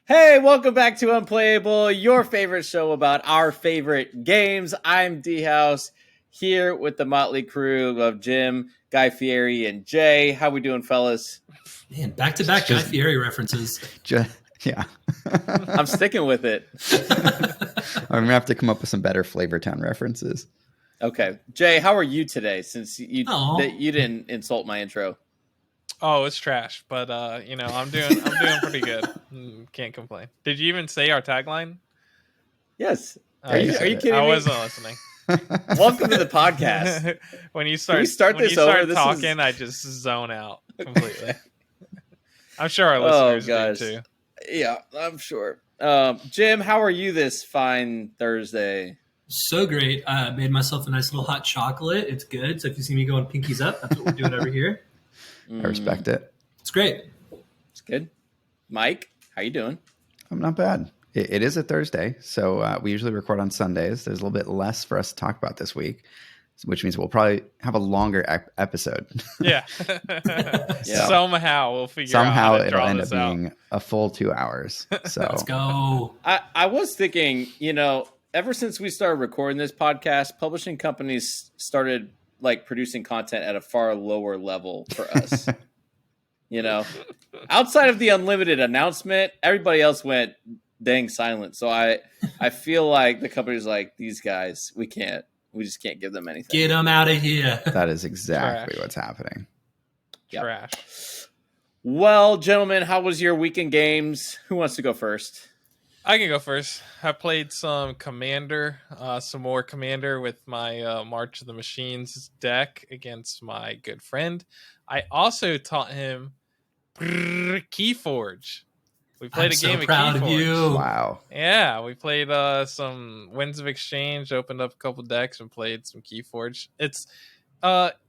Hey, welcome back to Unplayable, your favorite show about our favorite games. I'm D-House, here with the motley crew of Jim, Guy Fieri, and Jay. How we doing, fellas? Man, back-to-back Guy Fieri references. Yeah. I'm sticking with it. I'm going to have to come up with some better Flavortown references. Okay. Jay, how are you today, since you didn't insult my intro? Oh, it's trash, but I'm doing pretty good. Can't complain. Did you even say our tagline? Yes. Are you kidding me? I wasn't listening. Welcome to the podcast. When you start talking, I just zone out completely. I'm sure our listeners do too. Yeah, I'm sure. Jim, how are you this fine Thursday? So great. I made myself a nice little hot chocolate. It's good. So if you see me going pinkies up, that's what we're doing over here. I respect it. It's great. It's good. Mike, how you doing? I'm not bad. It is a Thursday, so we usually record on Sundays. There's a little bit less for us to talk about this week, which means we'll probably have a longer episode. Yeah. Somehow we'll figure out Somehow how to it'll draw end up this out. being a full 2 hours. So Let's go. I was thinking, ever since we started recording this podcast, publishing companies started producing content at a far lower level for us. Outside of the unlimited announcement, everybody else went dang silent. So I feel like the company's like, these guys, we just can't give them anything. Get them out of here. that is exactly what's happening. Yep. Trash. Well, gentlemen, how was your weekend games? Who wants to go first? I can go first. I played some Commander, some more Commander with my March of the Machines deck against my good friend. I also taught him KeyForge. We played a game of proud KeyForge. Of you. Wow. Yeah, we played some Winds of Exchange, opened up a couple decks, and played some KeyForge. It's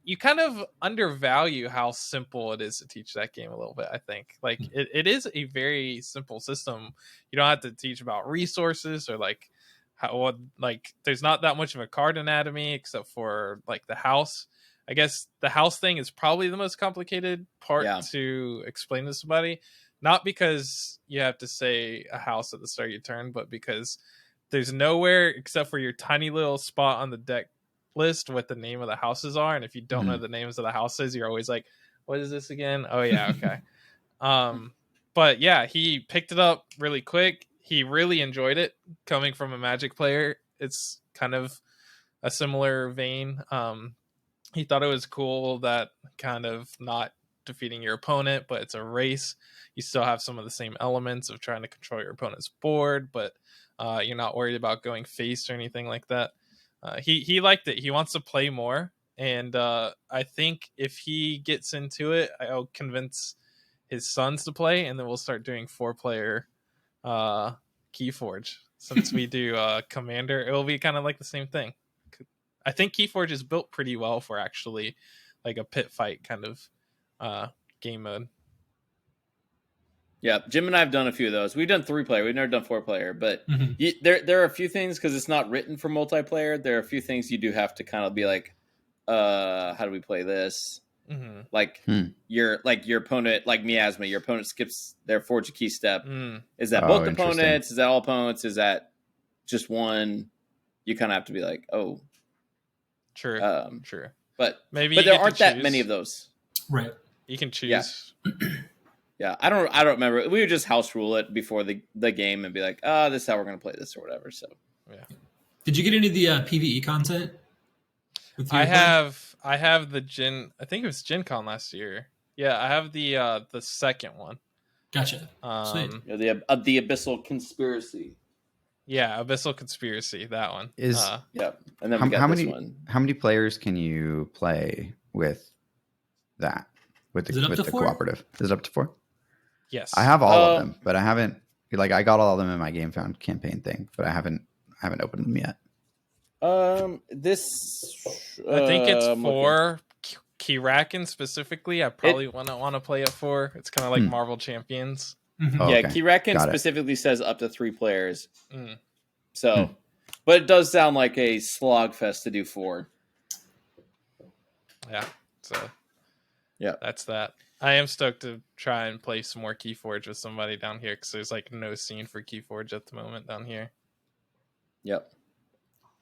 you kind of undervalue how simple it is to teach that game a little bit, I think. It is a very simple system. You don't have to teach about resources or there's not that much of a card anatomy except for the house. I guess the house thing is probably the most complicated part to explain to somebody. Not because you have to say a house at the start of your turn, but because there's nowhere except for your tiny little spot on the deck list what the name of the houses are, and if you don't know the names of the houses, you're always like, what is this again? Oh yeah, okay. But yeah, he picked it up really quick. He really enjoyed it. Coming from a Magic player, it's kind of a similar vein. He thought it was cool that kind of not defeating your opponent, but it's a race. You still have some of the same elements of trying to control your opponent's board, but you're not worried about going face or anything like that. He liked it. He wants to play more, and I think if he gets into it, I'll convince his sons to play, and then we'll start doing 4-player KeyForge. Since we do Commander, it will be kind of like the same thing. I think KeyForge is built pretty well for actually a pit fight kind of game mode. Yeah, Jim and I have done a few of those. We've done 3-player. We've never done 4-player. But there are a few things, because it's not written for multiplayer, there are a few things you do have to kind of be like, how do we play this? Mm-hmm. Your opponent, like Miasma, your opponent skips their Forge a Key step. Is that both opponents? Is that all opponents? Is that just one? You kind of have to be like, oh. True. But there aren't that many of those. Right. You can choose. Yeah. Yeah, I don't remember. We would just house rule it before the game and be like, this is how we're going to play this or whatever. So, yeah. Did you get any of the PvE content? I have the Gen. I think it was Gencon last year. Yeah, I have the second one. Gotcha. Sweet. The Abyssal Conspiracy. Yeah, Abyssal Conspiracy. That one is. Yeah, and then we got this one. How many players can you play with that? With the cooperative? Is it up to 4? Yes. I have all of them, but I haven't. I got all of them in my Game Found campaign thing, but I haven't opened them yet. This I think it's for Keyraken specifically. I probably want to play it for. It's kind of like Marvel Champions. Mm-hmm. Yeah, okay. Keyraken specifically says up to 3 players. So, but it does sound like a slog fest to do 4. Yeah. So, yeah, that's that. I am stoked to try and play some more KeyForge with somebody down here because there's like no scene for KeyForge at the moment down here. Yep.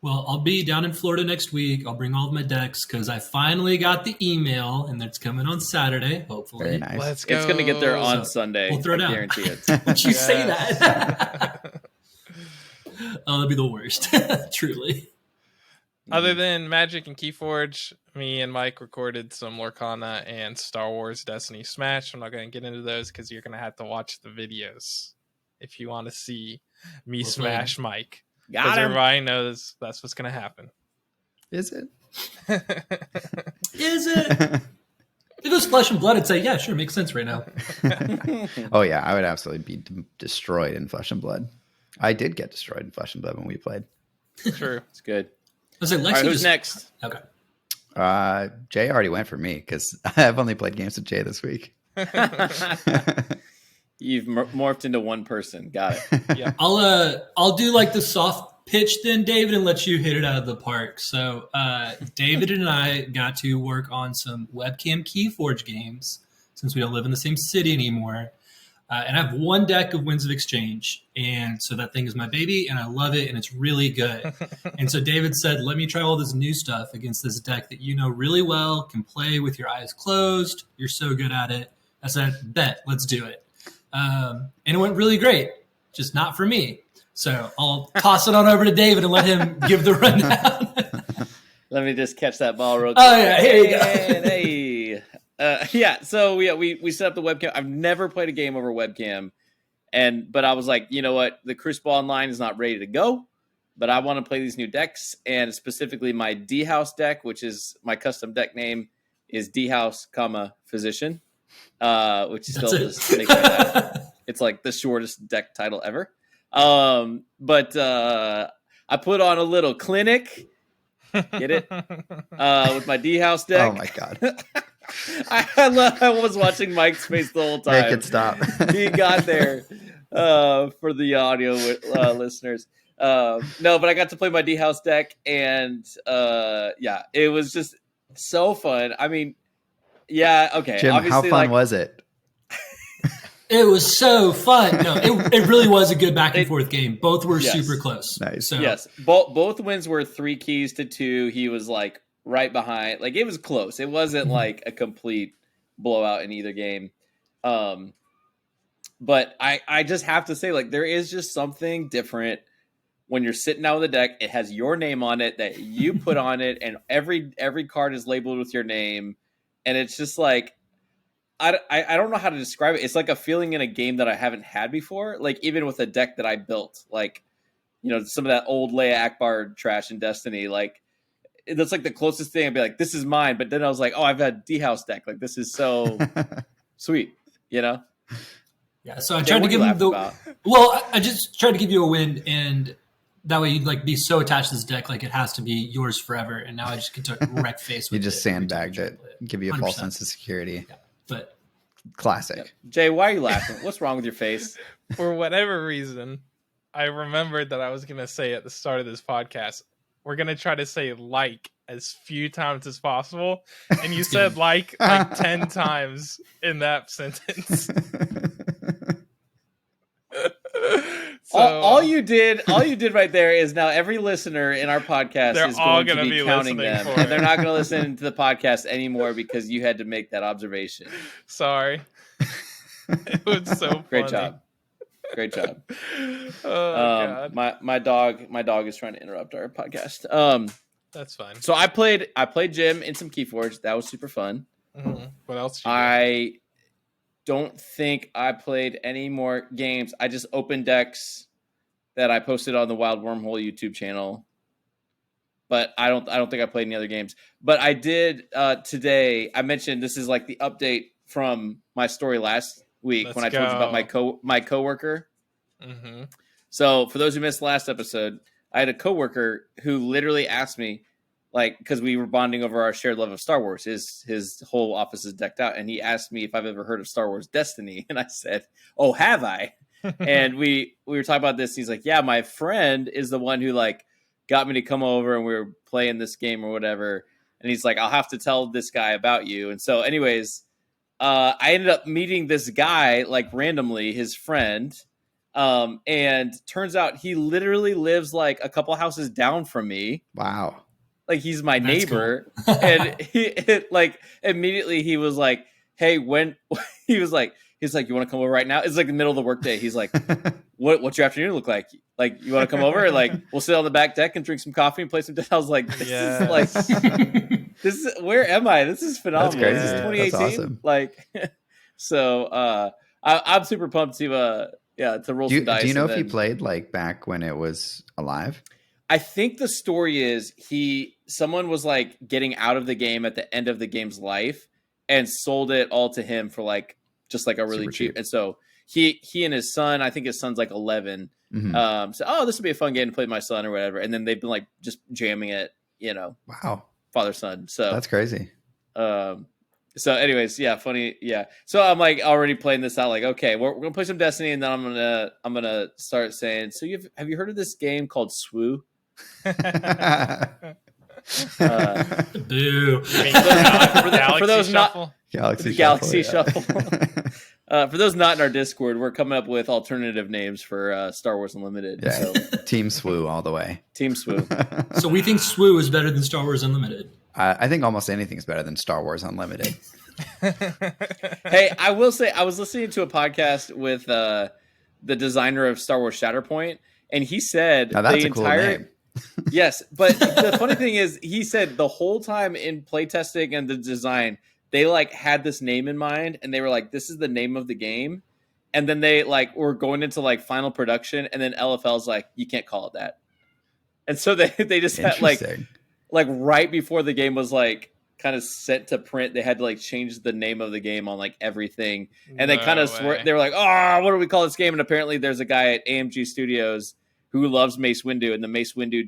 Well, I'll be down in Florida next week. I'll bring all of my decks because I finally got the email, and it's coming on Saturday, hopefully. Very nice. Let's go. It's going to get there on So, Sunday. we'll throw it I down. guarantee it. Would you say that? Oh, that'd be the worst, truly. Other than Magic and KeyForge, me and Mike recorded some Lorcana and Star Wars Destiny Smash. I'm not going to get into those because you're going to have to watch the videos if you want to see me smash Mike. Because everybody knows that's what's going to happen. Is it? Is it? If it was Flesh and Blood, I'd say, yeah, sure, makes sense right now. Oh, yeah. I would absolutely be destroyed in Flesh and Blood. I did get destroyed in Flesh and Blood when we played. True. It's good. I was like, Lexi, All right, who's next? Okay. Jay already went for me because I've only played games with Jay this week. You've morphed into one person. Got it. Yeah. I'll do like the soft pitch then, David, and let you hit it out of the park. So David and I got to work on some webcam KeyForge games since we don't live in the same city anymore. And I have one deck of Winds of Exchange. And so that thing is my baby, and I love it, and it's really good. And so David said, let me try all this new stuff against this deck that you know really well, can play with your eyes closed. You're so good at it. I said, bet, let's do it. And it went really great, just not for me. So I'll toss it on over to David and let him give the rundown. Let me just catch that ball real quick. Oh, yeah, here you go. Hey. So we set up the webcam. I've never played a game over webcam, but I was like, you know what? The Crucible Online is not ready to go, but I want to play these new decks, and specifically my D-House deck, which is my custom deck name, is D-House, Physician, which is still just makes me laugh. It's like the shortest deck title ever. But I put on a little clinic. Get it? With my D-House deck. Oh my god. I was watching Mike's face the whole time. Make it stop. He got there for the audio listeners. No, but I got to play my D-House deck, and it was just so fun. I mean, yeah, okay. Jim, obviously, how fun was it? It was so fun. No, it really was a good back and forth game. Both were super close. Nice. So, yes, both wins were 3 keys to 2. He was like right behind. Like, it was close. It wasn't like a complete blowout in either game. But I just have to say, like, there is just something different when you're sitting down with a deck. It has your name on it that you put on it, and every card is labeled with your name, and it's just like, I don't know how to describe it. It's like a feeling in a game that I haven't had before. Like, even with a deck that I built, like, you know, some of that old Leia Akbar trash in Destiny, like, that's like the closest thing. I'd be like, this is mine. But then I was like, oh, I've had D-House deck. Like, this is so sweet, you know? Yeah. So I tried to give him I just tried to give you a win, and that way you'd like be so attached to this deck, like it has to be yours forever. And now I just get to wreck face with You just sandbagged it, give you a 100%. false sense of security. Yeah. But Classic. Yeah. Jay, why are you laughing? What's wrong with your face? For whatever reason, I remembered that I was going to say at the start of this podcast, we're going to try to say like as few times as possible. And you said like 10 times in that sentence. So, all you did right there is now every listener in our podcast is going to be counting them, and they're not going to listen to the podcast anymore because you had to make that observation. Sorry. It was so Great funny. Great job. Oh, God. My dog is trying to interrupt our podcast. That's fine. So I played Jim in some KeyForge. That was super fun. Mm-hmm. What else? I don't think I played any more games. I just opened decks that I posted on the Wild Wormhole YouTube channel. But I don't think I played any other games. But I did today. I mentioned this is like the update from my story last week when I told you about my coworker. Mm-hmm. So for those who missed the last episode, I had a coworker who literally asked me, like, because we were bonding over our shared love of Star Wars. His whole office is decked out, and he asked me if I've ever heard of Star Wars Destiny, and I said, "Oh, have I?" And we were talking about this. He's like, "Yeah, my friend is the one who like got me to come over, and we were playing this game or whatever." And he's like, "I'll have to tell this guy about you." And so, anyways, I ended up meeting this guy like randomly, his friend. And turns out he literally lives like a couple houses down from me. Wow. Like he's my That's neighbor. cool. And like immediately he was like, hey, when he's like, you want to come over right now? It's like the middle of the workday. He's like, what's your afternoon look like? Like, you want to come over? Like, we'll sit on the back deck and drink some coffee and play some. I was like, this is like, where am I? This is phenomenal. That's crazy. This is 2018. That's awesome. Like, so I'm super pumped to roll some dice. Do you know if he played like back when it was alive? I think the story is someone was like getting out of the game at the end of the game's life and sold it all to him for like just like a really cheap. And so he and his son, I think his son's like 11. Mm-hmm. So this would be a fun game to play with my son or whatever. And then they've been like just jamming it, Wow, father son. So that's crazy. So anyways, yeah, funny. Yeah. So I'm like already playing this out like, okay, we're going to play some Destiny. And then I'm going to start saying, so have you heard of this game called SWU? Boo. For those not Galaxy Shuffle. For those not in our Discord, we're coming up with alternative names for Star Wars Unlimited. Yeah. So. Team SWU all the way. Team SWU. So we think SWU is better than Star Wars Unlimited. I think almost anything is better than Star Wars Unlimited. Hey, I will say I was listening to a podcast with the designer of Star Wars Shatterpoint, and he said now that's the a cool entire name. Yes, but the funny thing is, he said the whole time in playtesting and the design, they like had this name in mind, and they were like, "This is the name of the game," and then they like were going into like final production, and then LFL's like, "You can't call it that," and so they just had like right before the game was like kind of sent to print, they had to like change the name of the game on like everything, and they kind of they were like, "Oh, what do we call this game?" And apparently, there's a guy at AMG Studios who loves Mace Windu, and the Mace Windu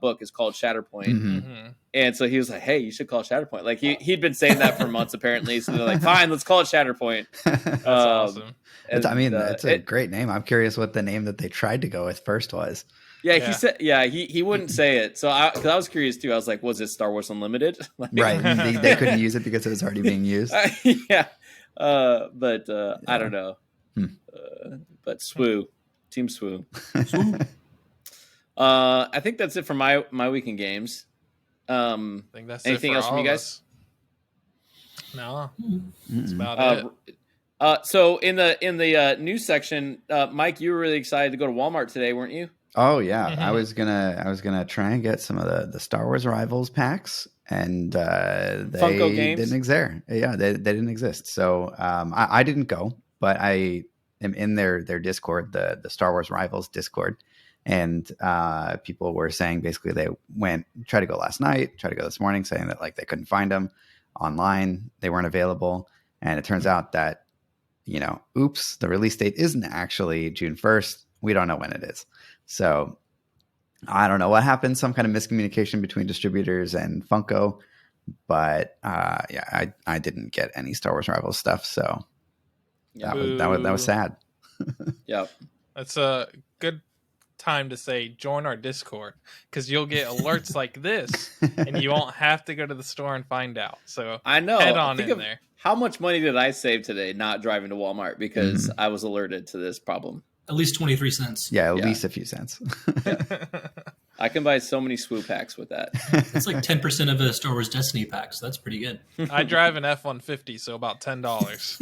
book is called Shatterpoint. Mm-hmm. And so he was like, hey, you should call it Shatterpoint. Like he'd been saying that for months, apparently. So they're like, fine, let's call it Shatterpoint. That's awesome. That's a great name. I'm curious what the name that they tried to go with first was. Yeah, he said, he wouldn't say it. So I was curious too. I was like, was it Star Wars Unlimited? Like, right. They couldn't use it because it was already being used. Yeah. But I don't know. But SWU. Team SWU. I think that's it for my weekend games. I think that's anything else from you guys? No, that's about it. So in the news section, Mike, you were really excited to go to Walmart today, weren't you? Oh yeah, mm-hmm. I was gonna try and get some of the Star Wars Rivals packs, and they Funko games? didn't exist. Yeah, they didn't exist. So I didn't go, but I am in their Discord, the Star Wars Rivals Discord, and people were saying basically they tried to go last night, tried to go this morning, saying that like they couldn't find them online, they weren't available, and it turns out that oops, the release date isn't actually June 1st. We don't know when it is. So I don't know what happened, some kind of miscommunication between distributors and Funko, but I didn't get any Star Wars Rivals stuff, so that was sad. Yep. That's a good time to say join our Discord, because you'll get alerts like this and you won't have to go to the store and find out. So I know. Head on in there. How much money did I save today not driving to Walmart because I was alerted to this problem? At least 23 cents. Yeah, at least a few cents. I can buy so many SWU packs with that. That's like 10% of a Star Wars Destiny pack, so that's pretty good. I drive an F-150, so about $10.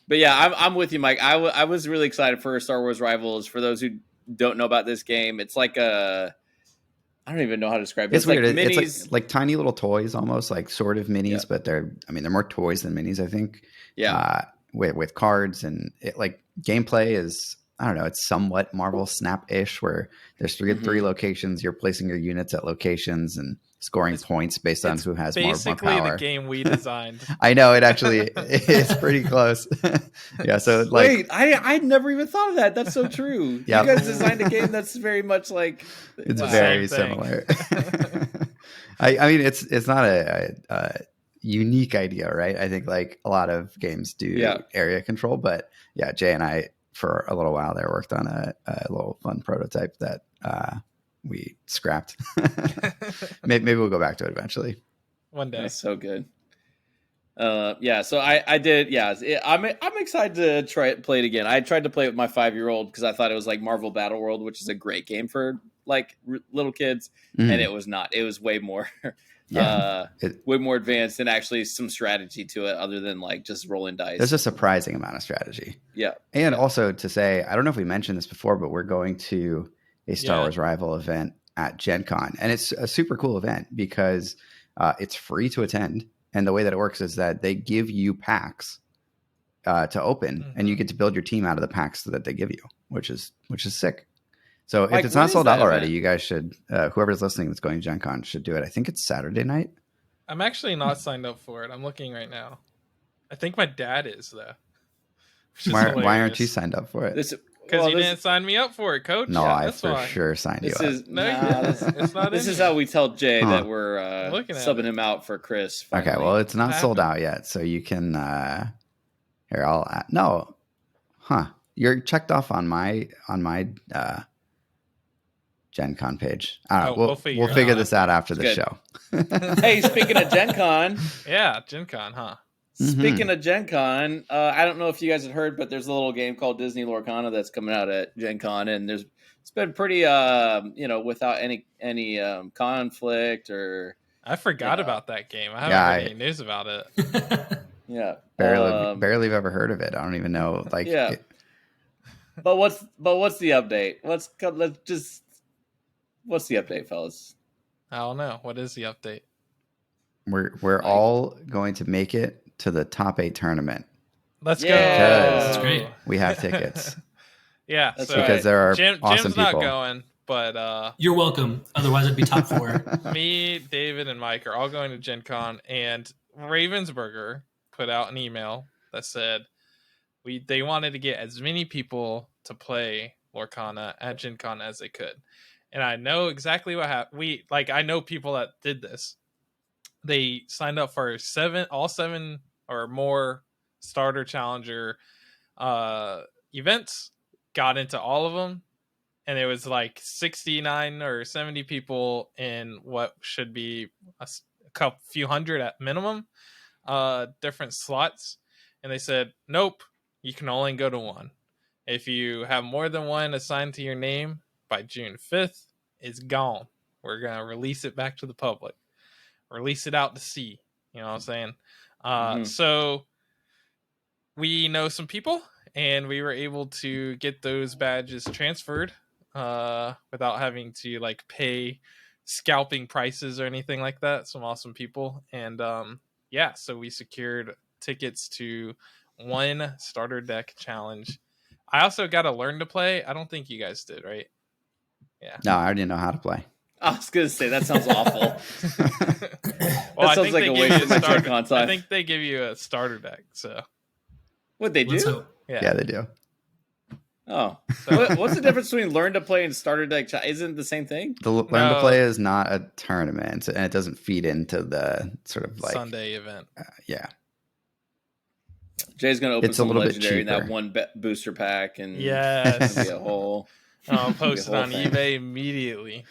But yeah, I'm with you, Mike. I was really excited for Star Wars Rivals. For those who don't know about this game, it's like I don't even know how to describe it. It's weird. Like minis. It's like tiny little toys, almost like sort of minis, but they're more toys than minis, I think. Yeah. With cards, and it, like gameplay is, I don't know, it's somewhat Marvel Snap-ish, where there's three locations. You're placing your units at locations and scoring points based on who has more power. Basically the game we designed. I know, it actually is pretty close. Yeah, so like, wait, I'd never even thought of that. That's so true. Yeah. You guys designed a game that's very much like it's very similar. I mean, it's not a unique idea, right? I think like a lot of games do area control, but yeah, Jay and I for a little while there worked on a little fun prototype that we scrapped. Maybe we'll go back to it eventually. One day. That's so good. Yeah, so I did. Yeah, I'm excited to play it again. I tried to play it with my 5-year-old because I thought it was like Marvel Battle World, which is a great game for like little kids, and it was not. It was way more, way more advanced and actually some strategy to it, other than like just rolling dice. There's a surprising amount of strategy. Yeah, and also to say, I don't know if we mentioned this before, but we're going to a Star Wars Rival event at Gencon, and it's a super cool event because it's free to attend. And the way that it works is that they give you packs to open, and you get to build your team out of the packs that they give you, which is sick. So Mike, if it's not sold out already, event? you guys should, whoever's listening that's going to Gen Con should do it. I think it's Saturday night. I'm actually not signed up for it. I'm looking right now. I think my dad is, though. Why aren't you signed up for it? Because you didn't sign me up for it, Coach. No, I for sure signed you up. It's not. This is how we tell Jay that we're subbing him out for Chris. Finally. Okay, well, it's not sold out yet, so you can. Here, you're checked off on my Gen Con page. We'll figure this out after the show. Hey, speaking of Gen Con, Gen Con, huh? Speaking of Gen Con, I don't know if you guys had heard, but there's a little game called Disney Lorcana that's coming out at Gen Con, and it's been pretty, without any conflict or. I forgot about that game. I haven't heard any news about it. Yeah, barely have ever heard of it. I don't even know. But what's the update? What's the update, fellas? I don't know. What is the update? We're all going to make it to the top 8 tournament. Let's go. That's great. We have tickets. That's so because there are awesome Jim's people. not going, but you're welcome. Otherwise, it'd be top 4. Me, David, and Mike are all going to Gen Con, and Ravensburger put out an email that said they wanted to get as many people to play Lorcana at Gen Con as they could. And I know exactly what happened. I know people that did this. They signed up for all seven or more starter challenger events, got into all of them, and it was like 69 or 70 people in what should be a few hundred at minimum, different slots. And they said, nope, you can only go to one. If you have more than one assigned to your name by June 5th, it's gone. We're going to release it back to the public. Release it out to sea. You know what I'm saying? So we know some people, and we were able to get those badges transferred without having to pay scalping prices or anything like that. Some awesome people. And so we secured tickets to one starter deck challenge. I also got to learn to play. I don't think you guys did, right? Yeah. No, I already know how to play. I was going to say, that sounds awful. Well, that sounds like a waste of my Gen Con time. I think they give you a starter deck. So, what they do? Yeah, they do. Oh, so what's the difference between learn to play and starter deck? Isn't it the same thing? The learn to play is not a tournament, and it doesn't feed into the sort of Sunday event. Yeah. Jay's going to open some legendary in that one booster pack, and yes, be a whole. I'll post it on eBay immediately.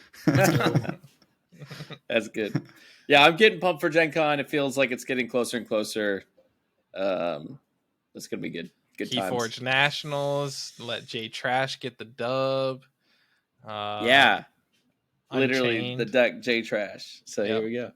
That's good. Yeah, I'm getting pumped for Gen Con. It feels like it's getting closer and closer. It's going to be good. Good times. KeyForge Nationals. Let Jay Trash get the dub. Literally Unchained. the deck Jay Trash. So here we go.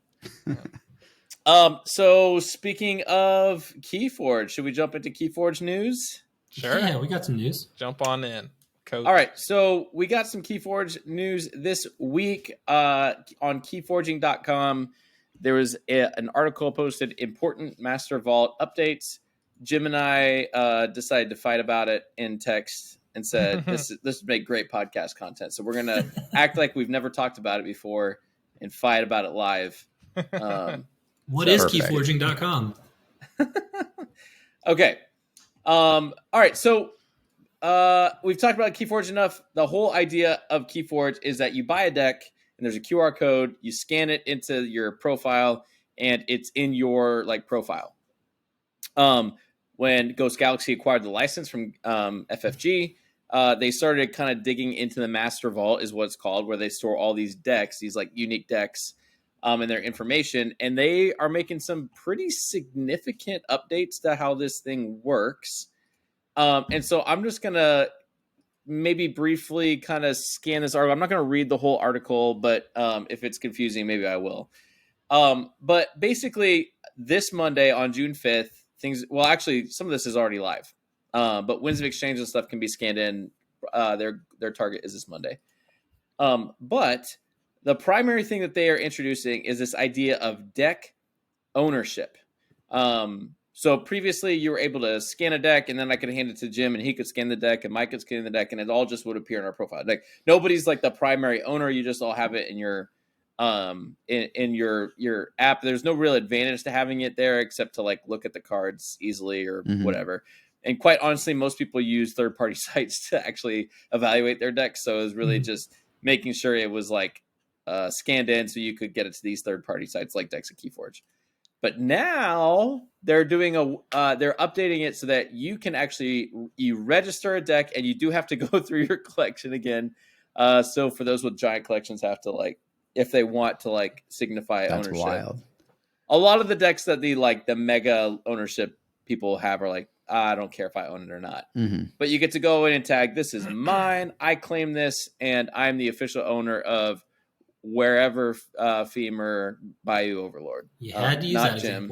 So speaking of KeyForge, should we jump into KeyForge news? Sure. Yeah, we got some news. Jump on in. Coach. All right, so we got some KeyForge news this week on keyforging.com. There was an article posted, Important Master Vault Updates. Jim and I decided to fight about it in text and said, this would make great podcast content. So we're going to act like we've never talked about it before and fight about it live. What is keyforging.com? Okay. All right, so we've talked about KeyForge enough. The whole idea of KeyForge is that you buy a deck and there's a QR code, you scan it into your profile, and it's in your profile. When Ghost Galaxy acquired the license from FFG, they started kind of digging into the Master Vault, is what it's called, where they store all these decks, these unique decks. and their information, and they are making some pretty significant updates to how this thing works. And so I'm just gonna maybe briefly kind of scan this article. I'm not going to read the whole article, but if it's confusing, maybe I will. But basically, this Monday on June 5th, actually, some of this is already live. But Winds of Exchange and stuff can be scanned in. Their target is this Monday. But the primary thing that they are introducing is this idea of deck ownership. So previously you were able to scan a deck, and then I could hand it to Jim and he could scan the deck and Mike could scan the deck, and it all just would appear in our profile. Like nobody's like the primary owner. You just all have it in your in your app. There's no real advantage to having it there except to like look at the cards easily or whatever. And quite honestly, most people use third-party sites to actually evaluate their decks. So it was really just making sure it was like scanned in so you could get it to these third-party sites like Decks at KeyForge. But now they're doing they're updating it so that you can actually you register a deck, and you do have to go through your collection again. So for those with giant collections, have to like if they want to like signify ownership. That's wild. A lot of the decks that the mega ownership people have are like, I don't care if I own it or not. But you get to go in and tag, this is mine. I claim this, and I'm the official owner of wherever Femur Bayou Overlord. You had to use not that Jim.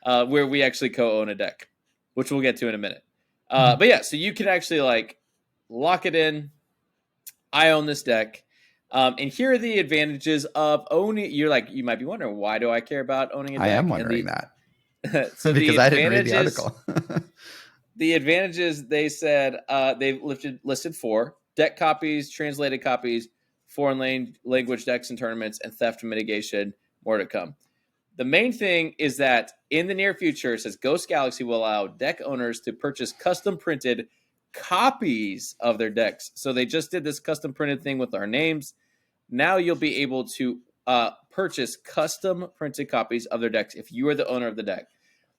Example. Where we actually co-own a deck, which we'll get to in a minute. But yeah, so you can actually like lock it in. I own this deck. And here are the advantages of owning. You might be wondering, why do I care about owning a deck? I am wondering that. So because I didn't read the article. The advantages, they said, they've listed 4: deck copies, translated copies, foreign language decks and tournaments, and theft mitigation. More to come. The main thing is that in the near future, it says Ghost Galaxy will allow deck owners to purchase custom printed copies of their decks. So they just did this custom printed thing with our names. Now you'll be able to purchase custom printed copies of their decks if you are the owner of the deck.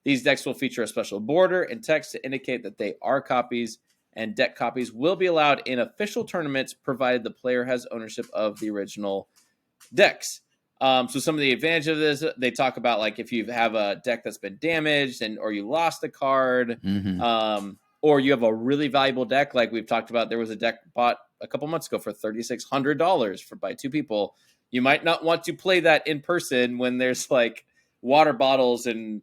These decks will feature a special border and text to indicate that they are copies, and deck copies will be allowed in official tournaments provided the player has ownership of the original decks. So some of the advantage of this, they talk about like if you have a deck that's been damaged or you lost a card, or you have a really valuable deck, like we've talked about. There was a deck bought a couple months ago for $3,600 by 2 people. You might not want to play that in person when there's like water bottles and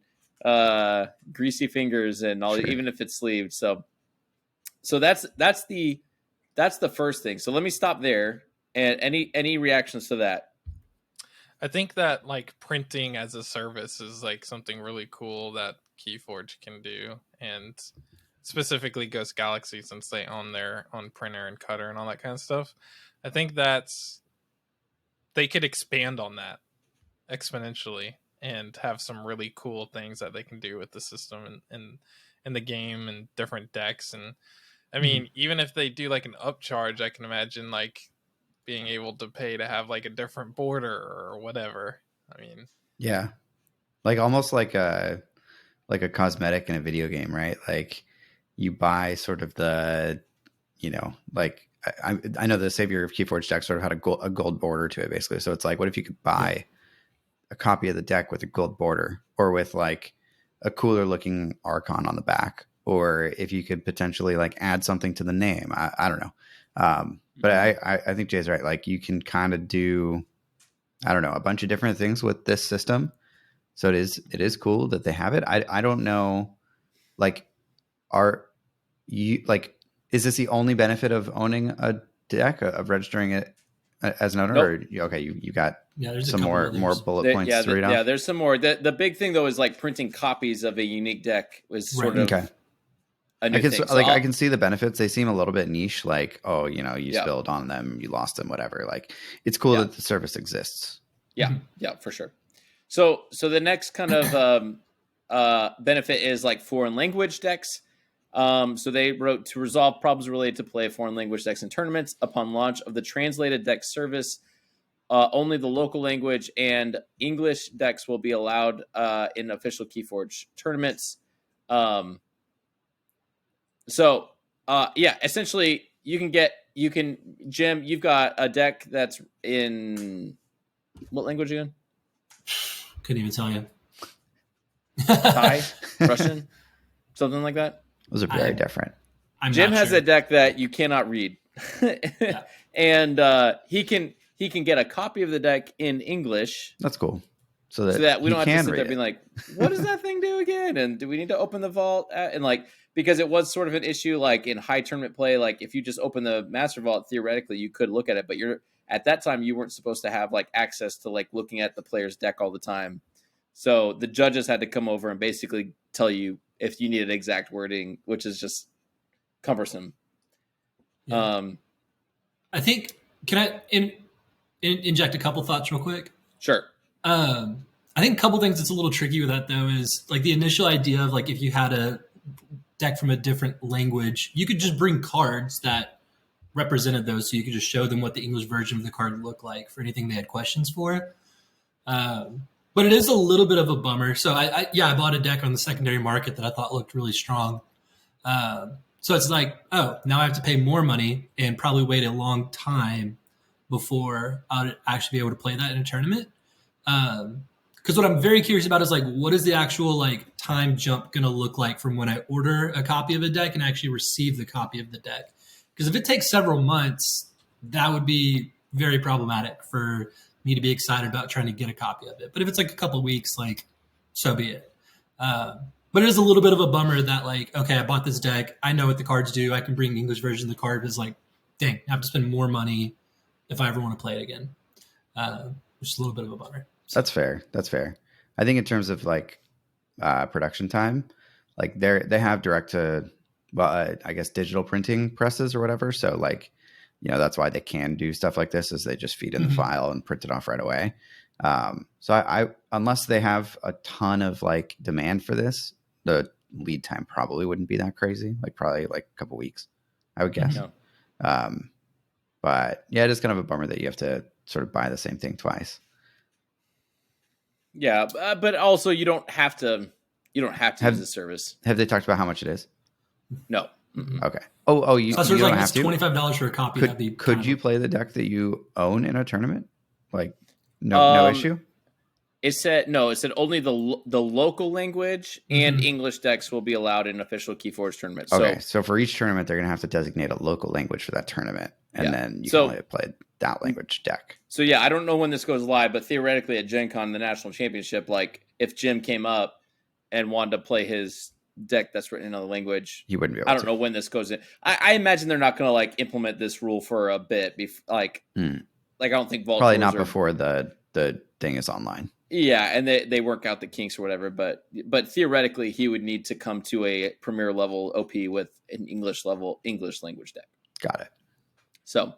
greasy fingers and all, even if it's sleeved. So that's the first thing. So let me stop there. And any reactions to that? I think that like printing as a service is like something really cool that KeyForge can do, and specifically Ghost Galaxy, since they own their own printer and cutter and all that kind of stuff. I think they could expand on that exponentially and have some really cool things that they can do with the system and in the game and different decks. And I mean, even if they do like an upcharge, I can imagine like being able to pay to have like a different border or whatever. I mean, yeah, like almost like a cosmetic in a video game, right? Like you buy sort of the, like I know the Savior of KeyForge deck sort of had a gold border to it, basically. So it's like, what if you could buy a copy of the deck with a gold border, or with like a cooler looking Archon on the back, or if you could potentially like add something to the name. I don't know. But I think Jay's right. Like you can kind of do, I don't know, a bunch of different things with this system. So it is cool that they have it. I don't know, like, is this the only benefit of owning a deck, of registering it as an owner? Nope. Or okay, you got some more bullet points to read off? Yeah, there's some more. The big thing though is like printing copies of a unique deck was sort of okay. a new thing. So I can see the benefits. They seem a little bit niche, like, oh, you spilled on them, you lost them, whatever. Like it's cool that the service exists. Yeah, yeah, for sure. So the next kind of benefit is like foreign language decks. So they wrote, to resolve problems related to play foreign language decks in tournaments upon launch of the translated deck service. Only the local language and English decks will be allowed in official KeyForge tournaments. Essentially you can get you can, Jim, you've got a deck that's in what language again? Couldn't even tell you. Thai, Russian, something like that. Those are very different. Jim has a deck that you cannot read, and he can get a copy of the deck in English. That's cool. So that we don't have to sit there being like, what does that thing do again? And do we need to open the vault? And like, because it was sort of an issue, like in high tournament play, like if you just open the Master Vault, theoretically you could look at it, but at that time you weren't supposed to have like access to like looking at the player's deck all the time. So the judges had to come over and basically tell you if you needed exact wording, which is just cumbersome. Yeah. I think, can I inject a couple thoughts real quick? Sure. I think a couple things that's a little tricky with that though is like the initial idea of like if you had a deck from a different language, you could just bring cards that represented those, so you could just show them what the English version of the card looked like for anything they had questions for. But it is a little bit of a bummer. So I bought a deck on the secondary market that I thought looked really strong. So it's like, oh, now I have to pay more money and probably wait a long time before I'd actually be able to play that in a tournament. Because what I'm very curious about is like, what is the actual like time jump going to look like from when I order a copy of a deck and actually receive the copy of the deck? Because if it takes several months, that would be very problematic for me to be excited about trying to get a copy of it. But if it's like a couple of weeks, like, so be it. But it is a little bit of a bummer that like, okay, I bought this deck. I know what the cards do. I can bring the English version of the card. It's like, dang, I have to spend more money if I ever want to play it again. Which is a little bit of a bummer. That's fair. I think in terms of like production time, like they have direct to, I guess digital printing presses or whatever. So like, that's why they can do stuff like this, is they just feed in the file and print it off right away. So I unless they have a ton of like demand for this, the lead time probably wouldn't be that crazy. Like probably like a couple weeks, I would guess. No. But yeah, it is kind of a bummer that you have to sort of buy the same thing twice. Yeah, but also you don't have to use the service. Have they talked about how much it is? No. Okay. Oh, you don't like have to? $25 for a copy. Could you play the deck that you own in a tournament? Like, no issue? It said only the local language and English decks will be allowed in official KeyForge tournaments. Okay, so for each tournament, they're going to have to designate a local language for that tournament, and then you can only play that language deck. So yeah, I don't know when this goes live, but theoretically at Gencon, the national championship, like if Jim came up and wanted to play his deck that's written in another language, he wouldn't be able to. I don't know when this goes in. I imagine they're not going to like implement this rule for a bit. Like I don't think Vault probably not before the thing is online. Yeah, and they work out the kinks or whatever, but theoretically he would need to come to a premier level OP with an English language deck. Got it. So,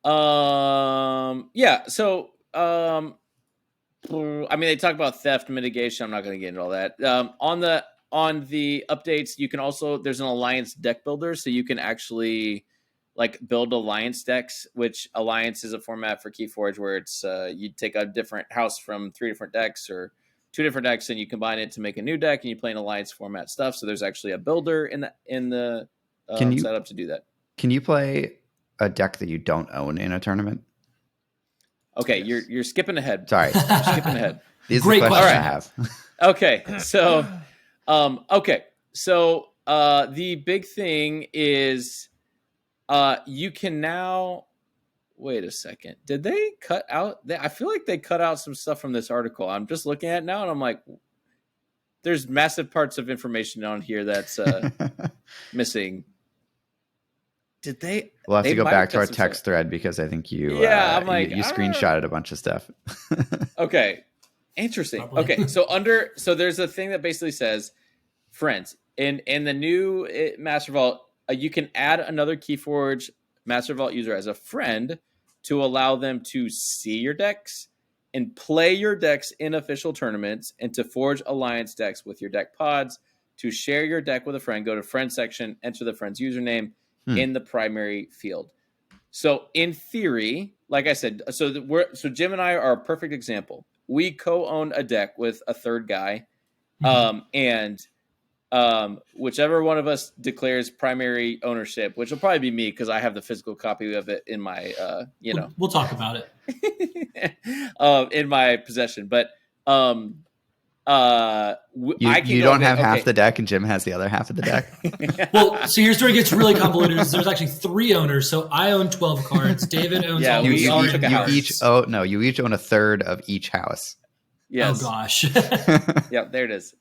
I mean, they talk about theft mitigation. I'm not going to get into all that. On the updates, you can also, there's an alliance deck builder, so you can actually like build alliance decks, which alliance is a format for KeyForge where it's you take a different house from 3 different decks or 2 different decks and you combine it to make a new deck and you play an alliance format stuff. So there's actually a builder in the setup to do that. Can you play a deck that you don't own in a tournament? Okay, you're skipping ahead. Sorry, you're skipping ahead. These are the questions I have. Okay, so the big thing is you can now wait a second. Did they cut out? I feel like they cut out some stuff from this article. I'm just looking at it now, and I'm like, there's massive parts of information on here that's missing. Did they? We'll have to go back to our text thread because I think you I'm like, you screenshotted a bunch of stuff. Okay, interesting. Probably. Okay, so there's a thing that basically says, friends, in the new Master Vault, you can add another KeyForge Master Vault user as a friend to allow them to see your decks and play your decks in official tournaments and to forge alliance decks with your deck pods. To share your deck with a friend, go to friend section, enter the friend's username in the primary field. So in theory, like I said, so Jim and I are a perfect example. We co-own a deck with a third guy, and whichever one of us declares primary ownership, which will probably be me because I have the physical copy of it in my, we'll talk about it. In my possession. But you don't have half the deck, and Jim has the other half of the deck. Well, so here's where it gets really convoluted. There's actually 3 owners, so I own 12 cards. David owns all we these. all took a house. You each own a third of each house. Yes. Oh gosh. Yeah, there it is.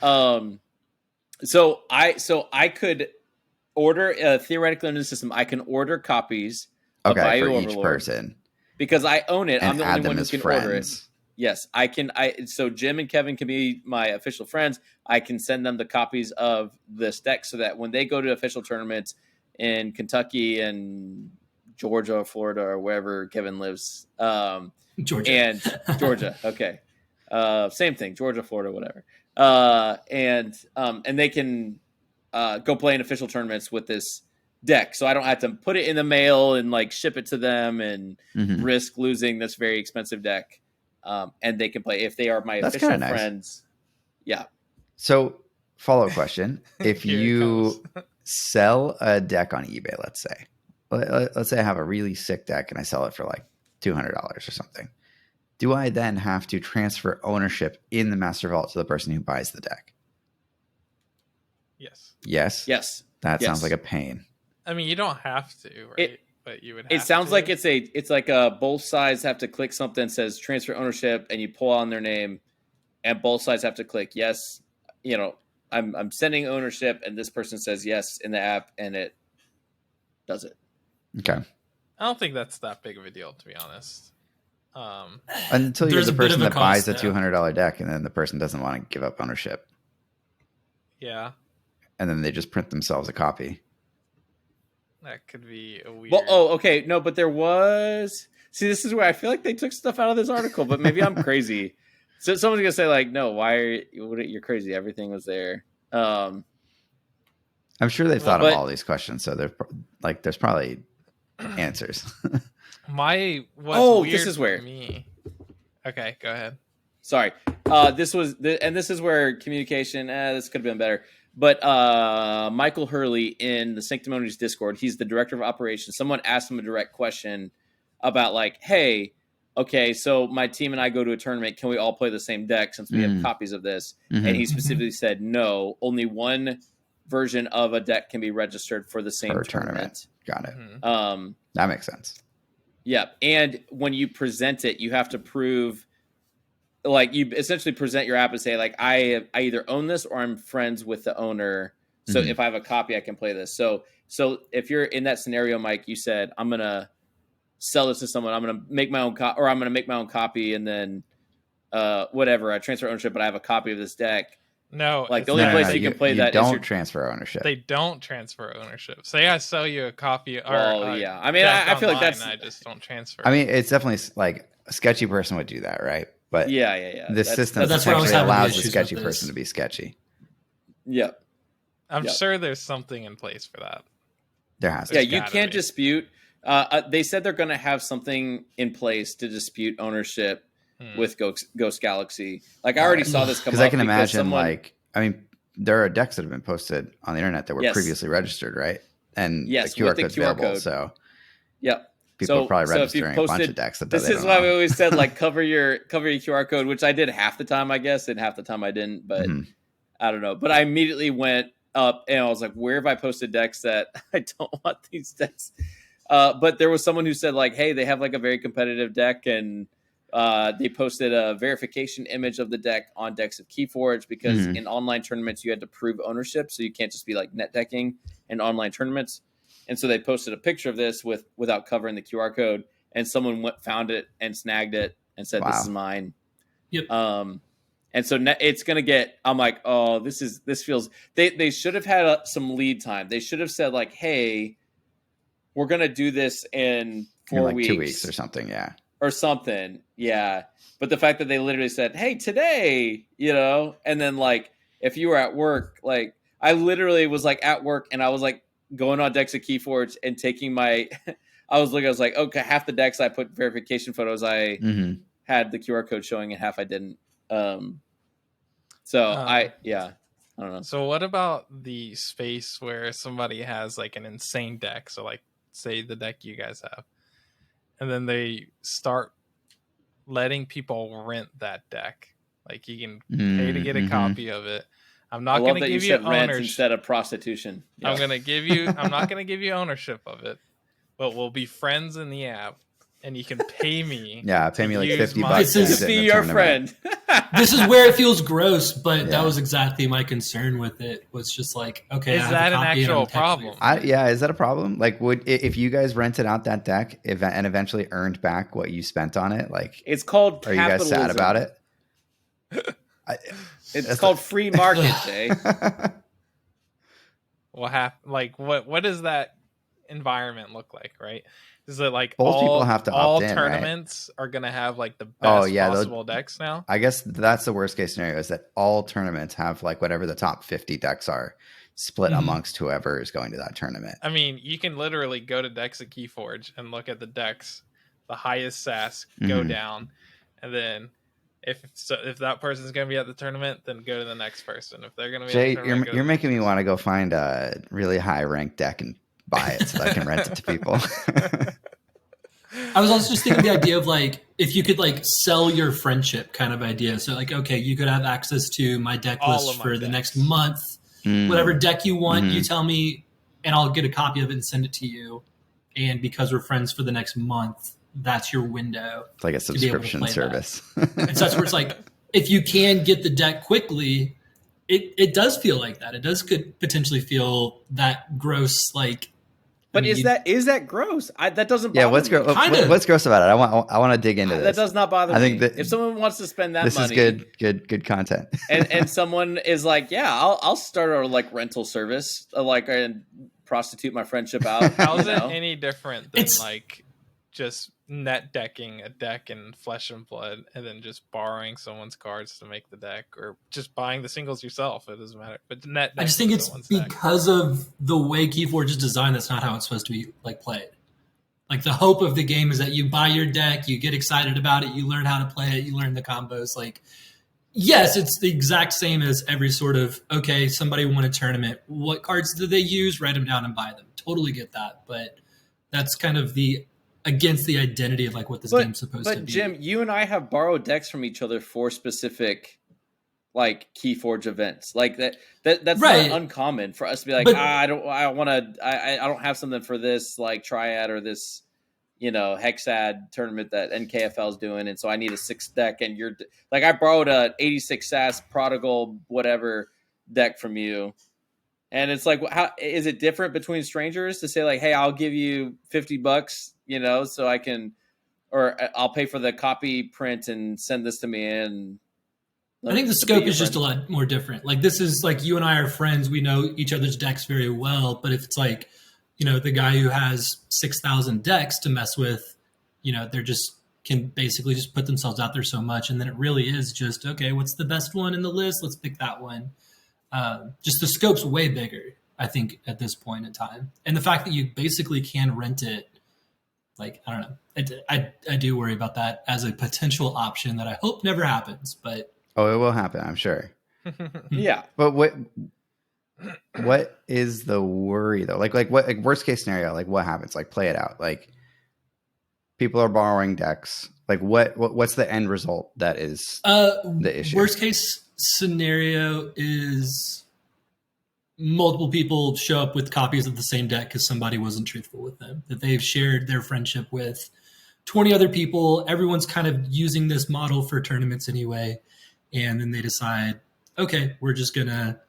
So I could order theoretically in the system. I can order copies of Bayou for Overlord each person because I own it. and I'm the add only them one who as can friends. order it. Yes, I can. So Jim and Kevin can be my official friends. I can send them the copies of this deck so that when they go to official tournaments in Kentucky and Georgia or Florida or wherever Kevin lives, Georgia. And Georgia, okay, same thing, Georgia, Florida, whatever, and they can go play in official tournaments with this deck, so I don't have to put it in the mail and like ship it to them and risk losing this very expensive deck. And they can play if they are my official friends. Yeah. So, follow-up question: if you sell a deck on eBay, let's say I have a really sick deck and I sell it for like $200 or something, do I then have to transfer ownership in the Master Vault to the person who buys the deck? Yes. Yes. That sounds like a pain. I mean, you don't have to, right? But you would have it sounds to. like it's like both sides have to click something that says transfer ownership, and you pull on their name, and both sides have to click yes. I'm sending ownership, and this person says yes in the app, and it does it. Okay. I don't think that's that big of a deal, to be honest. Until you're the person that buys the there. $200 deck, and then the person doesn't want to give up ownership. Yeah. And then they just print themselves a copy. That could be a weird. Well, okay, no, but there was. See, this is where I feel like they took stuff out of this article, but maybe I'm crazy. So someone's gonna say like, "No, why are you're crazy? Everything was there." I'm sure they thought of all these questions, so there's probably answers. This is where me. Okay, go ahead. Sorry, this is where communication. This could have been better. But Michael Hurley in the Sanctimonious Discord, he's the director of operations. Someone asked him a direct question about like, hey, okay, so my team and I go to a tournament. Can we all play the same deck since we have copies of this? And he specifically said, no, only one version of a deck can be registered for the same tournament. Got it. That makes sense. Yeah. And when you present it, you have to prove, like, you essentially present your app and say, like, I either own this or I'm friends with the owner. So if I have a copy, I can play this. So if you're in that scenario, Mike, you said, I'm going to sell this to someone. I'm going to make my own I'm going to make my own copy. And then whatever, I transfer ownership, but I have a copy of this deck. No, like the only place you can play that is don't transfer ownership. They don't transfer ownership. Say I sell you a copy. Yeah. I mean, I feel like that's. I just don't transfer. I mean, it's definitely like a sketchy person would do that, right? But yeah. This system essentially allows the sketchy person to be sketchy. Yep. I'm sure there's something in place for that. There has to. Yeah, you can't dispute. They said they're going to have something in place to dispute ownership with Ghost Galaxy. Like I already saw this come up. Because I can imagine, there are decks that have been posted on the internet that were previously registered, right? And the QR code's available. So people are probably registering a bunch of decks. This is why we always said, like, cover your QR code, which I did half the time, I guess, and half the time I didn't. But I don't know. But I immediately went up and I was like, where have I posted decks that I don't want these decks? But there was someone who said, like, hey, they have like a very competitive deck, and they posted a verification image of the deck on decks of KeyForge because in online tournaments you had to prove ownership, so you can't just be like net decking in online tournaments. And so they posted a picture of this without covering the QR code, and someone found it and snagged it and said, "This is mine." Yep. And so it's gonna get. I'm like, oh, this feels. They should have had some lead time. They should have said like, hey, we're gonna do this in 4 weeks, 2 weeks or something, or something, But the fact that they literally said, hey, today, and then like if you were at work, like I literally was like at work and I was like going on decks of KeyForge and taking my. I was like, okay, half the decks I put verification photos. I had the QR code showing and half I didn't. I'm I don't know. So what about the space where somebody has like an insane deck? So like say the deck you guys have, and then they start letting people rent that deck. Like you can pay to get a copy of it. I'm not going to give you rent ownership instead of prostitution. I'm not going to give you ownership of it, but we'll be friends in the app, and you can pay me. Yeah, pay me like $50 This is to be your friend. This is where it feels gross, but that was exactly my concern with it. Was just like, okay, is that an actual problem? Is that a problem? Like, if you guys rented out that deck and eventually earned back what you spent on it, like it's called capitalism. Are you guys sad about it? It's called free market, Jay. What does that environment look like, right? Is it like both people have to all opt in, tournaments are going to have like the best possible decks now? I guess that's the worst case scenario, is that all tournaments have like whatever the top 50 decks are split amongst whoever is going to that tournament. I mean, you can literally go to decks at KeyForge and look at the decks, the highest SAS, go down, and then if that person's going to be at the tournament, then go to the next person. If they're going to be Jay, at the tournament, you're making me want to go find a really high ranked deck and buy it so that I can rent it to people. I was also just thinking the idea of like, if you could like sell your friendship kind of idea. So like, okay, you could have access to my deck list for the next month, whatever deck you want, you tell me, and I'll get a copy of it and send it to you. And because we're friends for the next month, that's your window. It's like a subscription service. And so that's where it's like, if you can get the deck quickly, it does feel like that. It could potentially feel that gross, like. But is that gross? That doesn't bother me. What's gross about it? I want to dig into this. That does not bother me. I think if someone wants to spend that money, this is good content. and someone is like, yeah, I'll start a like rental service, and prostitute my friendship out. How is it any different than like just net decking a deck in Flesh and Blood and then just borrowing someone's cards to make the deck, or just buying the singles yourself? It doesn't matter. But I just think it's because of the way KeyForge is designed. That's not how it's supposed to be like played. Like the hope of the game is that you buy your deck, you get excited about it, you learn how to play it, you learn the combos. Like, yes, it's the exact same as every sort of, okay, somebody won a tournament. What cards do they use? Write them down and buy them. Totally get that. But that's kind of against the identity of like what this game's supposed to be. But Jim, you and I have borrowed decks from each other for specific like KeyForge events. Like that's right. Not uncommon for us to be like, I don't have something for this like Triad or this, Hexad tournament that NKFL is doing, and so I need a 6 deck, and you're like, I borrowed a 86 SAS Prodigal whatever deck from you. And it's like, how is it different between strangers to say like, hey, I'll give you $50, so I can, or I'll pay for the copy print and send this to me. And I think the scope is just a lot more different. Like this is like, you and I are friends. We know each other's decks very well. But if it's like, the guy who has 6,000 decks to mess with, they're just can basically just put themselves out there so much. And then it really is just, okay, what's the best one in the list? Let's pick that one. Just the scope's way bigger, I think, at this point in time. And the fact that you basically can rent it, like, I don't know. I do worry about that as a potential option that I hope never happens. But it will happen, I'm sure. Yeah. But what is the worry though? Like what, like worst case scenario, like what happens? Like play it out. Like people are borrowing decks. Like what's the end result that is the issue? Worst case scenario is multiple people show up with copies of the same deck because somebody wasn't truthful with them, that they've shared their friendship with 20 other people. Everyone's kind of using this model for tournaments anyway. And then they decide, okay, we're just going to,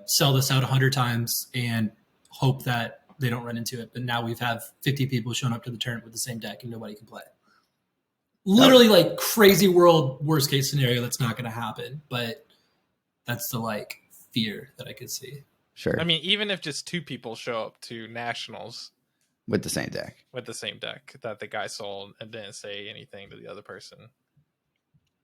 sell this out 100 times and hope that they don't run into it. But now we've have 50 people showing up to the tournament with the same deck and nobody can play. Literally like crazy world, worst case scenario. That's not going to happen, but that's the like fear that I could see. Sure. I mean, even if just 2 people show up to nationals with the same deck that the guy sold and didn't say anything to the other person.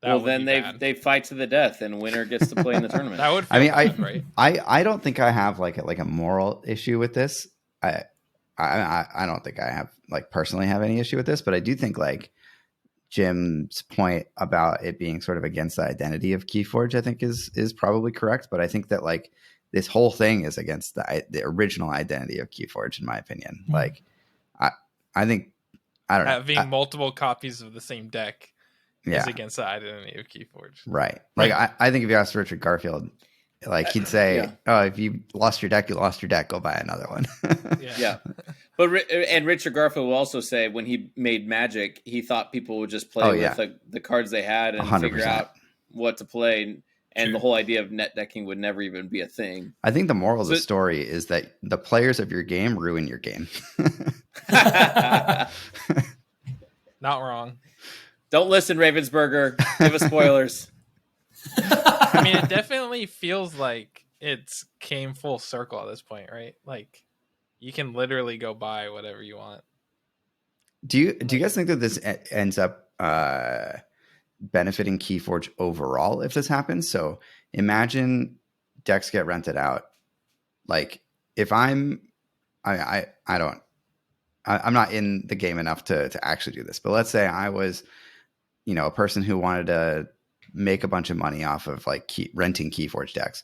Then they fight to the death and winner gets to play in the tournament. That would feel bad, right? I don't think I have like a moral issue with this. I don't think I have like personally have any issue with this, but I do think like Jim's point about it being sort of against the identity of KeyForge, I think is probably correct. But I think that like this whole thing is against the original identity of KeyForge, in my opinion. Mm-hmm. Like, I think, I don't know. Having multiple copies of the same deck is against the identity of KeyForge. Right. Like, I think if you asked Richard Garfield, like he'd say, "Oh, if you lost your deck, you lost your deck. Go buy another one." Yeah. But Richard Garfield will also say when he made Magic, he thought people would just play with the cards they had and 100%. Figure out what to play, and the whole idea of net decking would never even be a thing. I think the moral of the story is that the players of your game ruin your game. Not wrong. Don't listen, Ravensburger. Give us spoilers. I mean, it definitely feels like it's came full circle at this point, right? Like, you can literally go buy whatever you want. Do you guys think that this ends up benefiting KeyForge overall if this happens? So imagine decks get rented out. Like, if I'm not in the game enough to actually do this, but let's say I was, a person who wanted to make a bunch of money off of like renting KeyForge decks.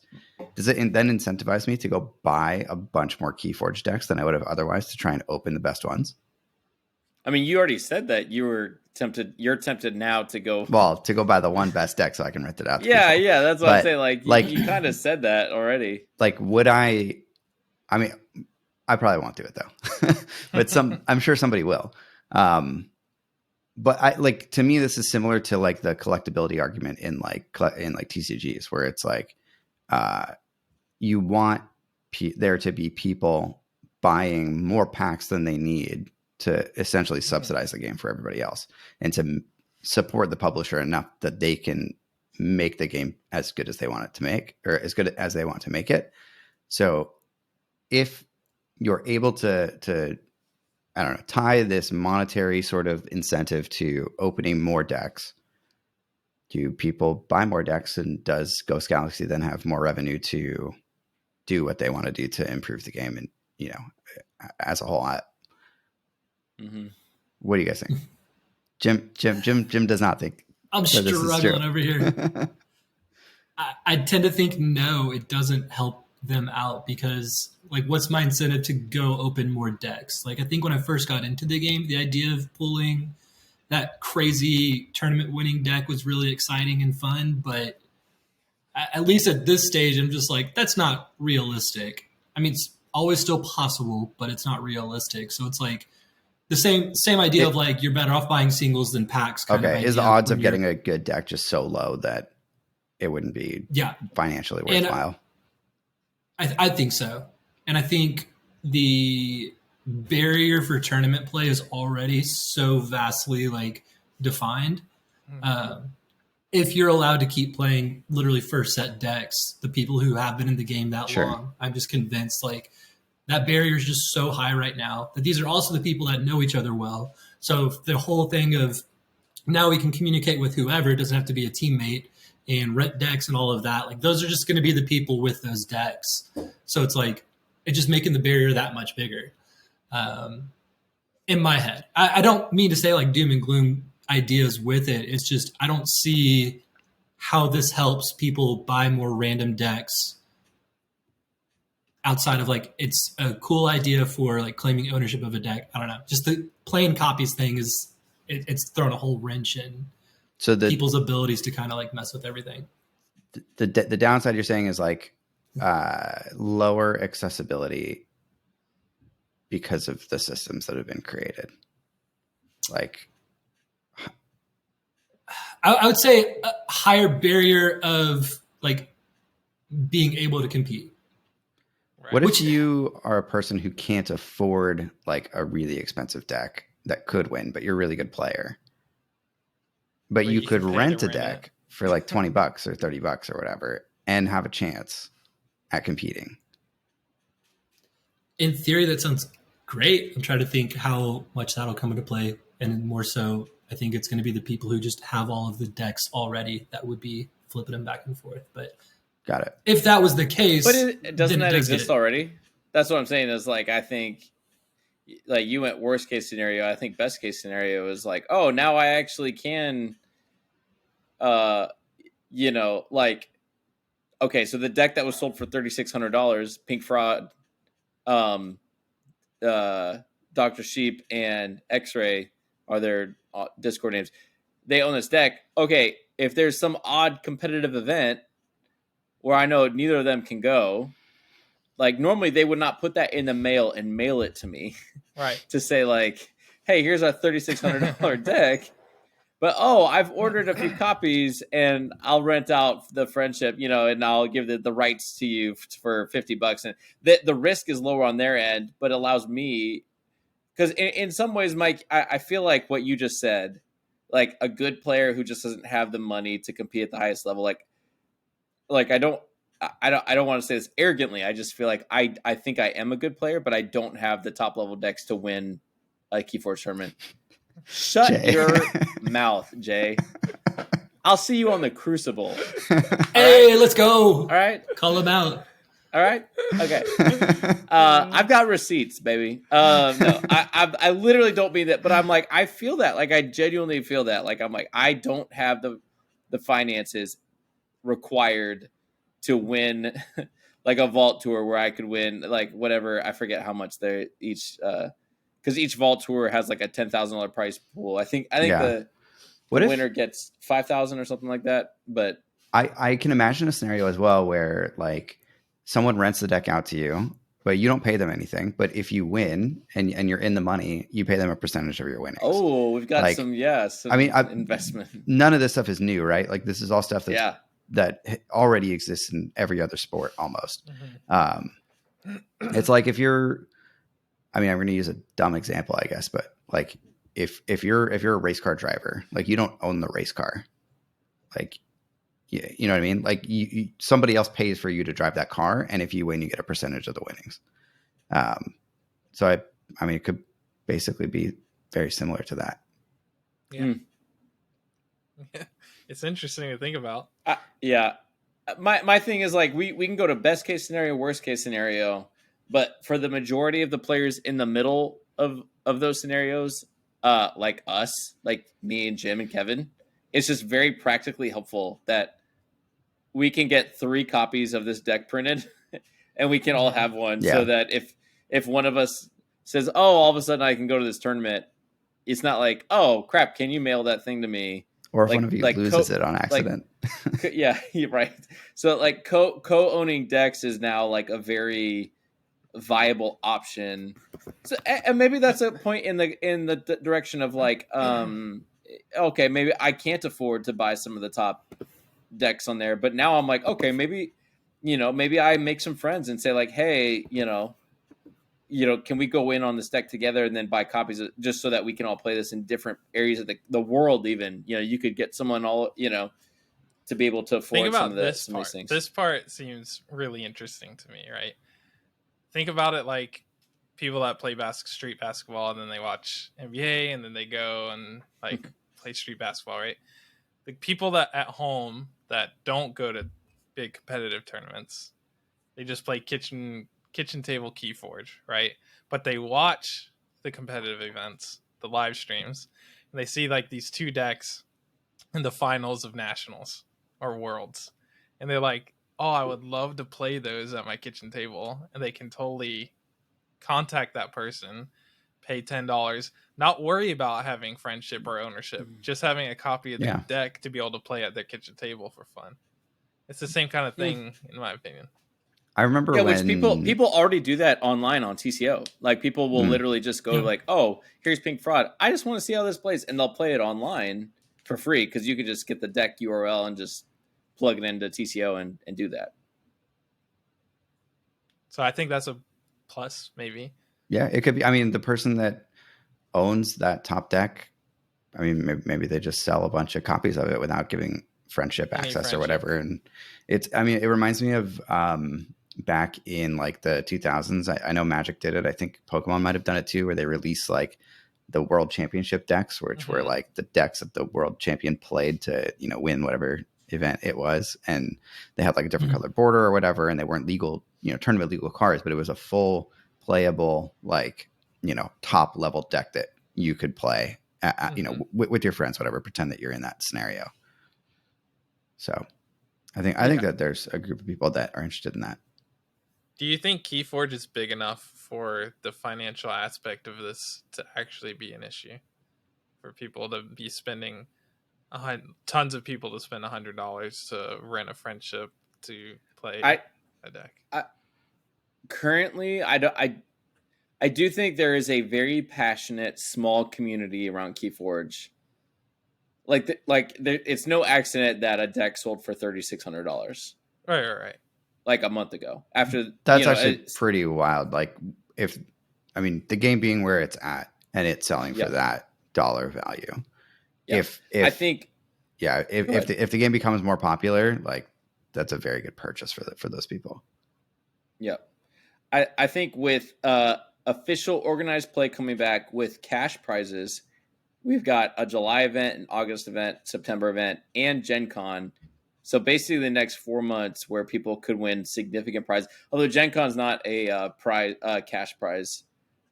Does it then incentivize me to go buy a bunch more KeyForge decks than I would have otherwise to try and open the best ones? I mean, you already said that you're tempted now to go buy the one best deck so I can rent it out. Yeah. That's what I'm saying. Like you kind of said that already. Like, would I mean, I probably won't do it though, but I'm sure somebody will. But to me, this is similar to like the collectability argument in TCGs, where it's like, you want there to be people buying more packs than they need to essentially subsidize the game for everybody else, and to support the publisher enough that they can make the game as good as they want it to make, or as good as they want to make it. So if you're able to I don't know, tie this monetary sort of incentive to opening more decks, do people buy more decks, and does Ghost Galaxy then have more revenue to do what they want to do to improve the game and, as a whole? What do you guys think? Jim does not think. I'm struggling over here. I tend to think no, it doesn't help them out, because like, what's my incentive to go open more decks? Like, I think when I first got into the game, the idea of pulling that crazy tournament winning deck was really exciting and fun, but at least at this stage, I'm just like, that's not realistic. I mean, it's always still possible, but it's not realistic. So it's like the same idea of like, you're better off buying singles than packs. Is the odds of getting a good deck just so low that it wouldn't be financially worthwhile? I think so. And I think the barrier for tournament play is already so vastly like defined. If you're allowed to keep playing literally first set decks, the people who have been in the game that long, I'm just convinced like that barrier is just so high right now that these are also the people that know each other well. So the whole thing of now we can communicate with whoever, it doesn't have to be a teammate, and rent decks and all of that. Like, those are just going to be the people with those decks. So it's like, it's just making the barrier that much bigger. In my head, I don't mean to say like doom and gloom ideas with it. It's just, I don't see how this helps people buy more random decks outside of like, it's a cool idea for like claiming ownership of a deck. I don't know. Just the playing copies thing is, it's thrown a whole wrench in people's abilities to kind of like mess with everything. The downside you're saying is like lower accessibility because of the systems that have been created. Like, I would say a higher barrier of like being able to compete. Right. What if you are a person who can't afford like a really expensive deck that could win, but you're a really good player? But you could rent a deck for like $20 or $30 or whatever and have a chance at competing. In theory, that sounds great. I'm trying to think how much that'll come into play. And more so, I think it's going to be the people who just have all of the decks already that would be flipping them back and forth. But got it. If that was the case, but doesn't that exist already? That's what I'm saying is like, I think like you went worst case scenario. I think best case scenario is like, oh, now I actually can, like, okay, so the deck that was sold for $3,600, Pink Fraud, Dr. Sheep, and X-Ray are their Discord names. They own this deck. Okay, if there's some odd competitive event where I know neither of them can go, like normally they would not put that in the mail and mail it to me, right? To say like, hey, here's our $3,600 deck. But I've ordered a few copies and I'll rent out the friendship, and I'll give the rights to you for $50. And the risk is lower on their end, but allows me, because in some ways, Mike, I feel like what you just said, like a good player who just doesn't have the money to compete at the highest level, like I don't want to say this arrogantly. I just feel like I think I am a good player, but I don't have the top level decks to win a KeyForge tournament. Shut Jay. your mouth, Jay. I'll see you on the Crucible. Hey, let's go. All right. Call him out. All right. Okay. I've got receipts, baby. No, I literally don't mean that, but I'm like, I feel that. Like, I genuinely feel that. Like, I'm like, I don't have the finances required to win like a vault tour where I could win like whatever. I forget how much they're each, because each vault tour has like a $10,000 prize pool. I think the winner gets 5,000 or something like that. But I can imagine a scenario as well where like someone rents the deck out to you, but you don't pay them anything. But if you win and you're in the money, you pay them a percentage of your winnings. Oh, we've got some investment. None of this stuff is new, right? Like this is all stuff that already exists in every other sport almost. Mm-hmm. It's like if you're, I'm going to use a dumb example, I guess, but like if you're a race car driver, like you don't own the race car, like, you know what I mean? Like you somebody else pays for you to drive that car. And if you win, you get a percentage of the winnings. So it could basically be very similar to that. Yeah. It's interesting to think about. Yeah. My thing is like, we can go to best case scenario, worst case scenario, but for the majority of the players in the middle of those scenarios, like us, like me and Jim and Kevin, it's just very practically helpful that we can get 3 copies of this deck printed and we can all have one. So that if one of us says, all of a sudden I can go to this tournament, it's not like, oh crap, can you mail that thing to me? Or if one of you loses it on accident. Yeah, you're right. So like co-owning decks is now like a very viable option. So, and maybe that's a point in the direction of like, okay, maybe I can't afford to buy some of the top decks on there, but now I'm like, okay, maybe I make some friends and say like, hey, can we go in on this deck together and then buy copies just so that we can all play this in different areas of the world? Even, you could get someone to be able to afford some of these things. This part seems really interesting to me, right? Think about it like people that play street basketball and then they watch NBA and then they go and like play street basketball, right? The people that at home that don't go to big competitive tournaments, they just play kitchen table KeyForge, right? But they watch the competitive events, the live streams, and they see like these 2 decks in the finals of nationals or worlds, and they're like, oh, I would love to play those at my kitchen table. And they can totally contact that person, pay $10, not worry about having friendship or ownership, just having a copy of their deck to be able to play at their kitchen table for fun. It's the same kind of thing, in my opinion. I remember when people already do that online on TCO. Like people will literally just go like, oh, here's Pink Fraud. I just want to see how this plays. And they'll play it online for free because you could just get the deck URL and just plug it into TCO and do that. So I think that's a plus, maybe. Yeah, it could be. I mean, the person that owns that top deck, I mean, maybe they just sell a bunch of copies of it without giving friendship access or whatever. And it reminds me of back in like the 2000s. I know Magic did it. I think Pokemon might have done it too, where they released like the World Championship decks, which were like the decks that the world champion played to, win whatever event it was. And they had like a different colored border or whatever, and they weren't legal, tournament legal cards, but it was a full playable like top level deck that you could play, with your friends, whatever. Pretend that you're in that scenario. So, I think that there's a group of people that are interested in that. Do you think KeyForge is big enough for the financial aspect of this to actually be an issue for people to be spending tons of people to spend $100 to rent a friendship to play a deck? Currently, I do think there is a very passionate small community around KeyForge. It's no accident that a deck sold for $3,600. Right. Like a month ago. After that's actually pretty wild. Like the game being where it's at and it's selling for that dollar value. Yep. If the game becomes more popular, like that's a very good purchase for those people. Yep. I think with official organized play coming back with cash prizes, we've got a July event, an August event, September event, and Gencon. So basically the next 4 months where people could win significant prizes. Although Gencon's not a cash prize.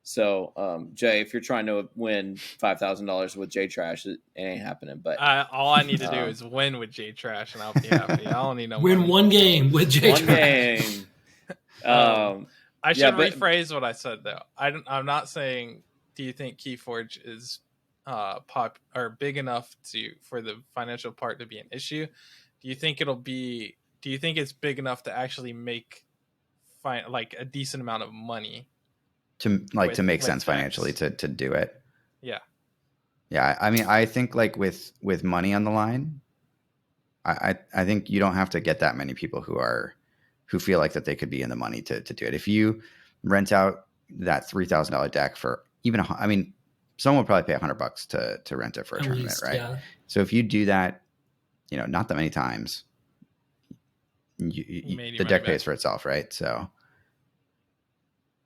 So, Jay, if you're trying to win $5,000 with J Trash, it ain't happening. But all I need to do is win with J Trash, and I'll be happy. I don't need no win money. one game with J Trash. One game. I should rephrase what I said though. I'm not saying. Do you think KeyForge is big enough for the financial part to be an issue? Do you think it's big enough to actually make a decent amount of money to make sense financially to do it? Yeah. I mean, I think like with money on the line, I think you don't have to get that many people who feel like that they could be in the money to do it. If you rent out that $3,000 deck for someone will probably pay $100 to rent it for a tournament, right? Yeah. So if you do that, not that many times, the deck pays for itself, right? So,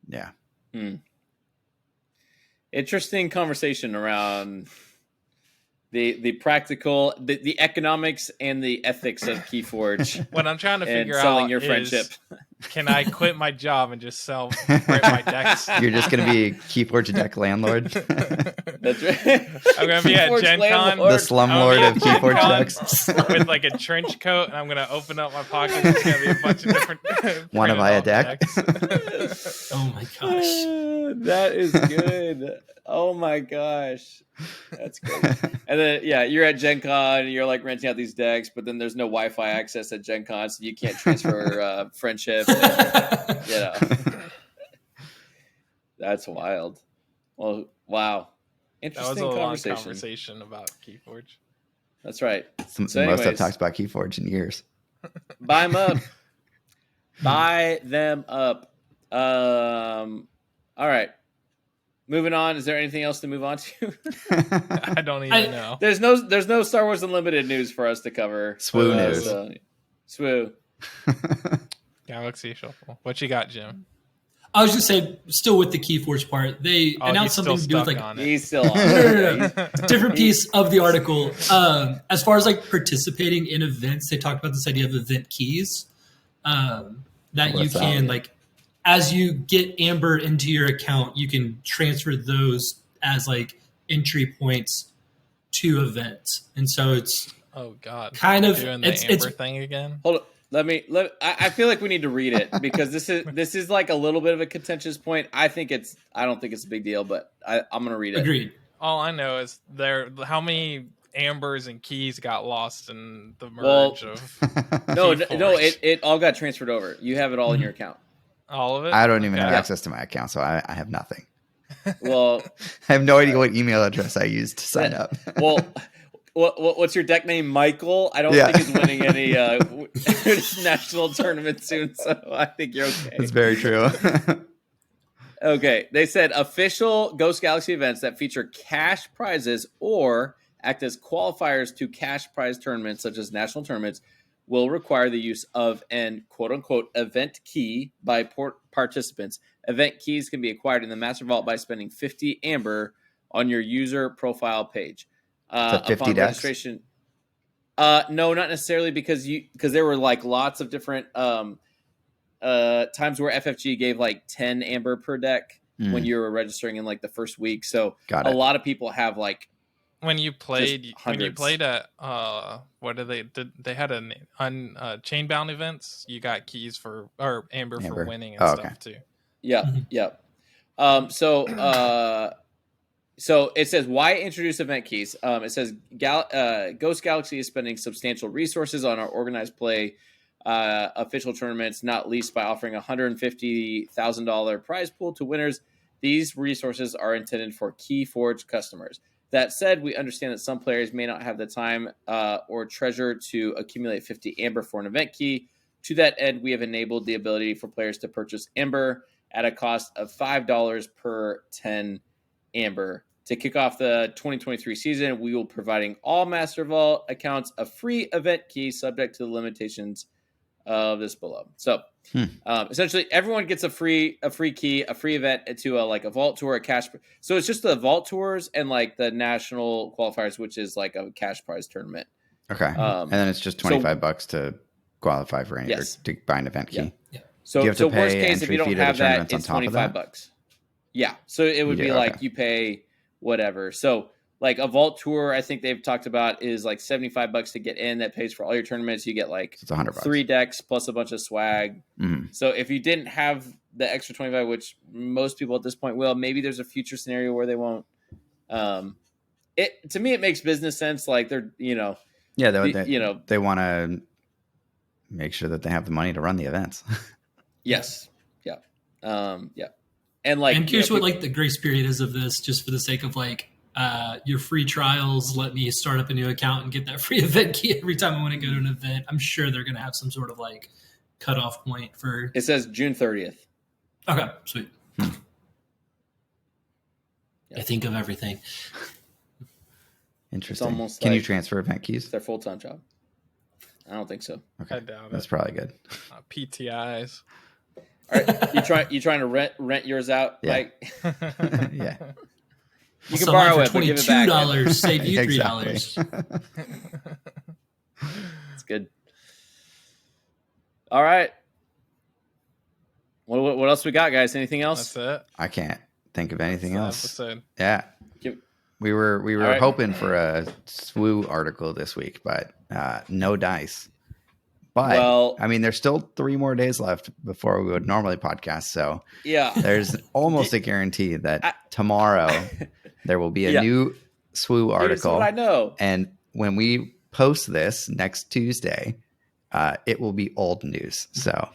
yeah. Interesting conversation around the practical, the economics and the ethics of KeyForge. What I'm trying to figure out selling your friendship. Can I quit my job and just print my decks? You're just going to be a KeyForge deck landlord. That's right. I'm going to be at Gencon. The Slumlord of KeyForge decks. With like a trench coat, and I'm going to open up my pockets. It's going to be a bunch of different. Want to buy a deck? Oh my gosh. That is good. Oh my gosh. That's great. And then, you're at Gen Con and you're like renting out these decks, but then there's no Wi-Fi access at Gen Con, so you can't transfer friendship. That's wild. Well, wow. Interesting that was a conversation. long conversation about KeyForge. That's right. So most I've talked about KeyForge in years. Buy them up. Buy them up. All right. Moving on. Is there anything else to move on to? I don't even know. There's no Star Wars Unlimited news for us to cover. Swoo news. Swoo. Galaxy Shuffle. What you got, Jim? I was just saying, still with the KeyForge part, they announced something to do with he's still on it. Different piece of the article. As far as participating in events, they talked about this idea of event keys that you can as you get Amber into your account, you can transfer those as entry points to events, and so it's kind of doing the Amber thing again. Hold on. I feel like we need to read it because this is a little bit of a contentious point. I don't think it's a big deal, but I'm going to read it. Agreed. All I know is how many Ambers and keys got lost in the merge of No, it all got transferred over. You have it all in your account. All of it? I don't even have access to my account, so I have nothing. Well, I have no idea what email address I used to sign up. Well, what's your deck name? Michael? I don't think he's winning any national tournament soon, so I think you're okay. That's very true. Okay, they said official Ghost Galaxy events that feature cash prizes or act as qualifiers to cash prize tournaments, such as national tournaments, will require the use of an quote-unquote event key by participants. Event keys can be acquired in the Master Vault by spending 50 Amber on your user profile page. So 50 registration. No, not necessarily, because there were lots of different times where FFG gave 10 Amber per deck. when you're registering in like the first week. So Got a it. lot of people have like when you played hundreds. at what they had an chainbound events, you got keys for or amber for winning and stuff too. Yep. So it says, why introduce event keys? It says Ghost Galaxy is spending substantial resources on our organized play official tournaments, not least by offering a $150,000 prize pool to winners. These resources are intended for KeyForge customers. That said, we understand that some players may not have the time or treasure to accumulate 50 amber for an event key. To that end, we have enabled the ability for players to purchase amber at a cost of $5 per 10 amber. To kick off the 2023 season, we will be providing all Master Vault accounts a free event key subject to the limitations of this below. So essentially, everyone gets a free key, a free event to a vault tour, a cash. So it's just the vault tours and like the national qualifiers, which is like a cash prize tournament. Okay, and then it's just $25 to qualify for any or to buy an event key. Yeah. So, worst case, if you don't have that, it's $25. Yeah. So it would be like you pay whatever. So like a vault tour, I think they've talked about is like $75 to get in. That pays for all your tournaments. You get like it's $100. 3 decks plus a bunch of swag. So if you didn't have the extra 25, which most people at this point will, maybe there's a future scenario where they won't. To me, it makes business sense. Like they're, they want to make sure that they have the money to run the events. Yes. Yeah. And like, I'm curious what like the grace period is of this, just for the sake of like your free trials. Let me start up a new account and get that free event key every time I want to go to an event. I'm sure they're going to have some sort of like cutoff point for. It says June 30th. Okay, sweet. I think of everything. Interesting. Can you transfer event keys? It's their full-time job. I don't think so. Okay, I doubt that's it. probably good. PTIs. All right, you trying to rent yours out, Mike? Yeah. You can borrow it, but give it back. $22, save you $3. That's good. All right. What else we got, guys? Anything else? That's it. I can't think of anything else. Episode. Yeah. We were hoping for a SWU article this week, but no dice. But I mean, there's still 3 more days left before we would normally podcast. So there's almost a guarantee that tomorrow there will be a new SWU article. Here's what I know. And when we post this next Tuesday, it will be old news. So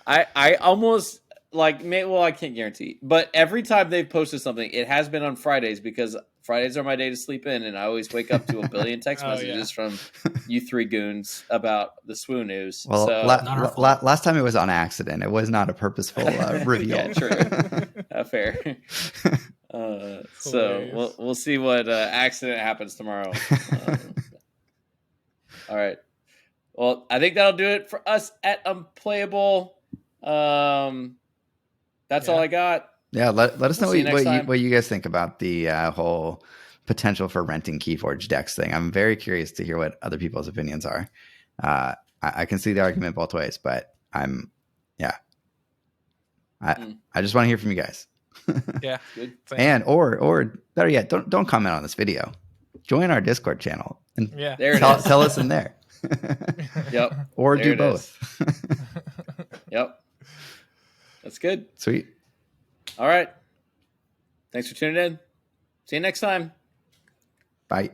I almost I can't guarantee, but every time they've posted something, it has been on Fridays because Fridays are my day to sleep in, and I always wake up to a billion text messages from you 3 goons about the SWU news. Well, so, last time it was on accident. It was not a purposeful reveal. Yeah, true. Fair. So we'll see what accident happens tomorrow. All right. Well, I think that'll do it for us at Unplayable. That's all I got. Yeah, let us know what you guys think about the whole potential for renting KeyForge decks thing. I'm very curious to hear what other people's opinions are. I can see the argument both ways, but I just want to hear from you guys. Yeah, good. And or better yet, don't comment on this video. Join our Discord channel and tell us in there. Yep. Or do both. Yep. That's good. Sweet. All right. Thanks for tuning in. See you next time. Bye.